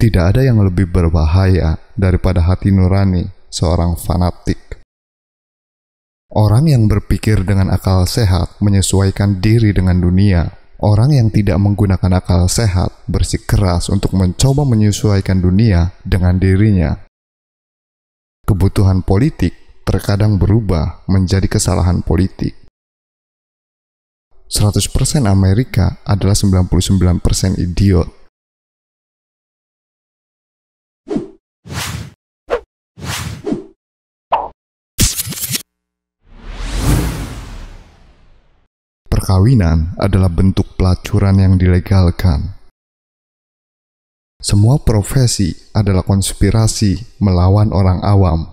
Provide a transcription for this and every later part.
Tidak ada yang lebih berbahaya daripada hati nurani seorang fanatik. Orang yang berpikir dengan akal sehat menyesuaikan diri dengan dunia. Orang yang tidak menggunakan akal sehat bersikeras untuk mencoba menyesuaikan dunia dengan dirinya. Kebutuhan politik terkadang berubah menjadi kesalahan politik. 100% Amerika adalah 99% idiot. Perkawinan adalah bentuk pelacuran yang dilegalkan. Semua profesi adalah konspirasi melawan orang awam.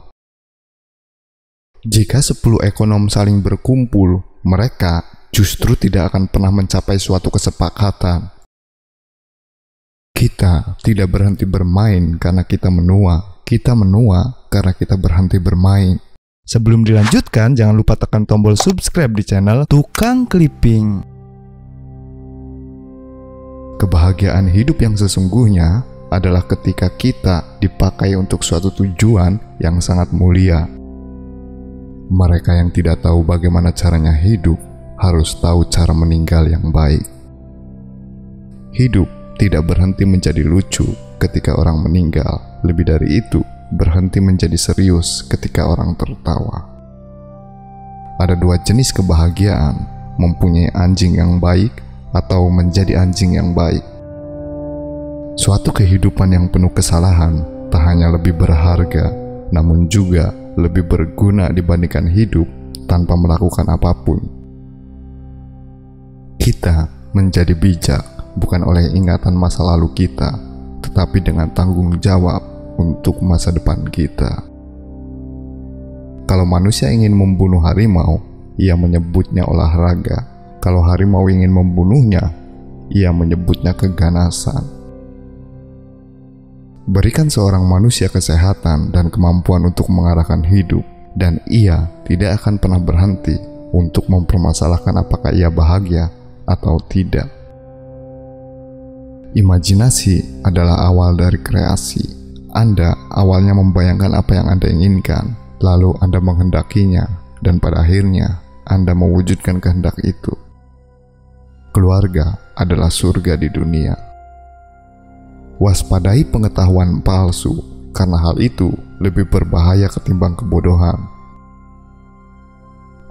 Jika 10 ekonom saling berkumpul, mereka justru tidak akan pernah mencapai suatu kesepakatan. Kita tidak berhenti bermain karena kita menua. Kita menua karena kita berhenti bermain. Sebelum dilanjutkan, jangan lupa tekan tombol subscribe di channel Tukang Clipping. Kebahagiaan hidup yang sesungguhnya adalah ketika kita dipakai untuk suatu tujuan yang sangat mulia. Mereka yang tidak tahu bagaimana caranya hidup harus tahu cara meninggal yang baik. Hidup tidak berhenti menjadi lucu ketika orang meninggal. Lebih dari itu, berhenti menjadi serius ketika orang tertawa. Ada 2 jenis kebahagiaan, mempunyai anjing yang baik atau menjadi anjing yang baik. Suatu kehidupan yang penuh kesalahan tak hanya lebih berharga, namun juga lebih berguna dibandingkan hidup tanpa melakukan apapun. Kita menjadi bijak bukan oleh ingatan masa lalu kita, tetapi dengan tanggung jawab untuk masa depan kita. Kalau manusia ingin membunuh harimau, ia menyebutnya olahraga. Kalau harimau ingin membunuhnya, ia menyebutnya keganasan. Berikan seorang manusia kesehatan dan kemampuan untuk mengarahkan hidup, dan ia tidak akan pernah berhenti untuk mempermasalahkan apakah ia bahagia atau tidak. Imajinasi adalah awal dari kreasi. Anda awalnya membayangkan apa yang Anda inginkan, lalu Anda menghendakinya, dan pada akhirnya Anda mewujudkan kehendak itu. Keluarga adalah surga di dunia. Waspadai pengetahuan palsu, karena hal itu lebih berbahaya ketimbang kebodohan.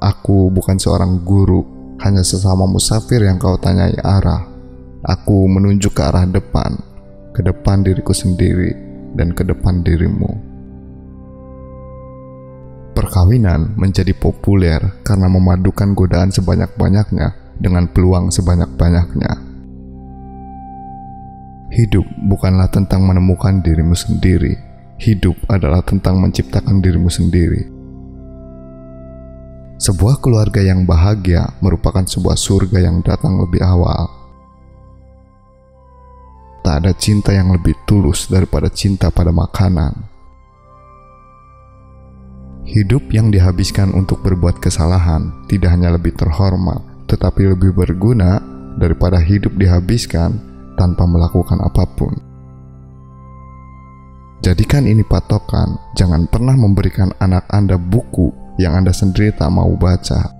Aku bukan seorang guru, hanya sesama musafir yang kau tanyai arah. Aku menunjuk ke arah depan, ke depan diriku sendiri, dan ke depan dirimu. Perkawinan menjadi populer karena memadukan godaan sebanyak-banyaknya dengan peluang sebanyak-banyaknya. Hidup bukanlah tentang menemukan dirimu sendiri. Hidup adalah tentang menciptakan dirimu sendiri. Sebuah keluarga yang bahagia merupakan sebuah surga yang datang lebih awal. Tak ada cinta yang lebih tulus daripada cinta pada makanan. Hidup yang dihabiskan untuk berbuat kesalahan tidak hanya lebih terhormat, tetapi lebih berguna daripada hidup dihabiskan tanpa melakukan apapun. Jadikan ini patokan, jangan pernah memberikan anak Anda buku yang Anda sendiri tak mau baca.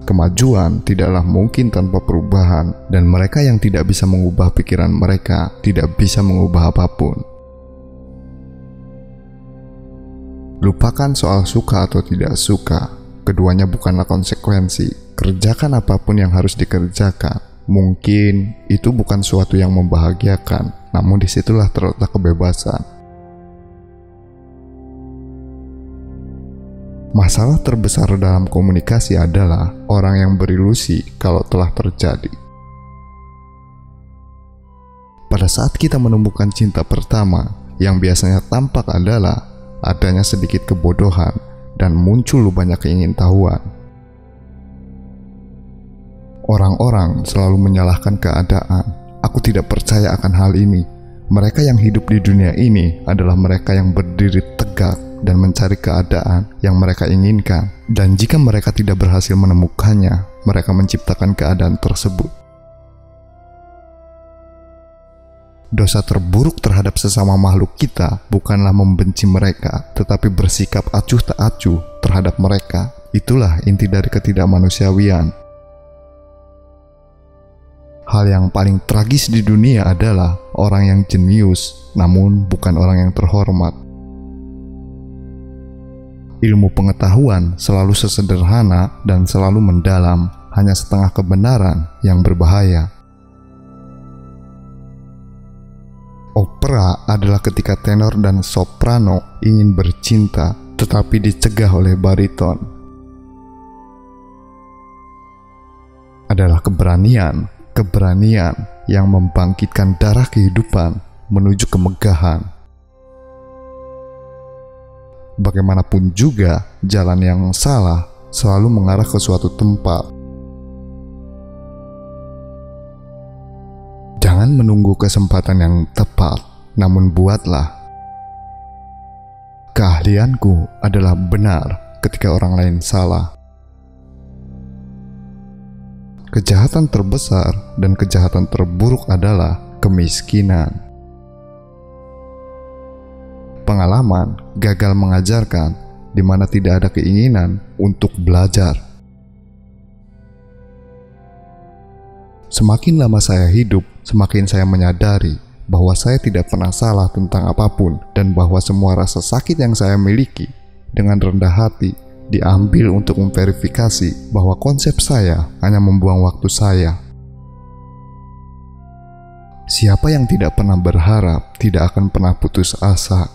Kemajuan tidaklah mungkin tanpa perubahan, dan mereka yang tidak bisa mengubah pikiran mereka tidak bisa mengubah apapun. Lupakan soal suka atau tidak suka, keduanya bukanlah konsekuensi. Kerjakan apapun yang harus dikerjakan. Mungkin itu bukan suatu yang membahagiakan, namun disitulah terletak kebebasan. Masalah terbesar dalam komunikasi adalah orang yang berilusi kalau telah terjadi. Pada saat kita menemukan cinta pertama, yang biasanya tampak adalah adanya sedikit kebodohan dan muncul banyak keingintahuan. Orang-orang selalu menyalahkan keadaan. Aku tidak percaya akan hal ini. Mereka yang hidup di dunia ini adalah mereka yang berdiri tegak dan mencari keadaan yang mereka inginkan. Dan jika mereka tidak berhasil menemukannya, mereka menciptakan keadaan tersebut. Dosa terburuk terhadap sesama makhluk kita bukanlah membenci mereka, tetapi bersikap acuh tak acuh terhadap mereka. Itulah inti dari ketidakmanusiawian. Hal yang paling tragis di dunia adalah orang yang jenius, namun bukan orang yang terhormat. Ilmu pengetahuan selalu sesederhana dan selalu mendalam, hanya setengah kebenaran yang berbahaya. Opera adalah ketika tenor dan soprano ingin bercinta, tetapi dicegah oleh bariton. Adalah keberanian yang membangkitkan darah kehidupan menuju kemegahan. Bagaimanapun juga, jalan yang salah selalu mengarah ke suatu tempat. Jangan menunggu kesempatan yang tepat, namun buatlah. Keahlianku adalah benar ketika orang lain salah. Kejahatan terbesar dan kejahatan terburuk adalah kemiskinan. Pengalaman gagal mengajarkan di mana tidak ada keinginan untuk belajar. Semakin lama saya hidup, semakin saya menyadari bahwa saya tidak pernah salah tentang apapun dan bahwa semua rasa sakit yang saya miliki dengan rendah hati diambil untuk memverifikasi bahwa konsep saya hanya membuang waktu saya. Siapa yang tidak pernah berharap tidak akan pernah putus asa.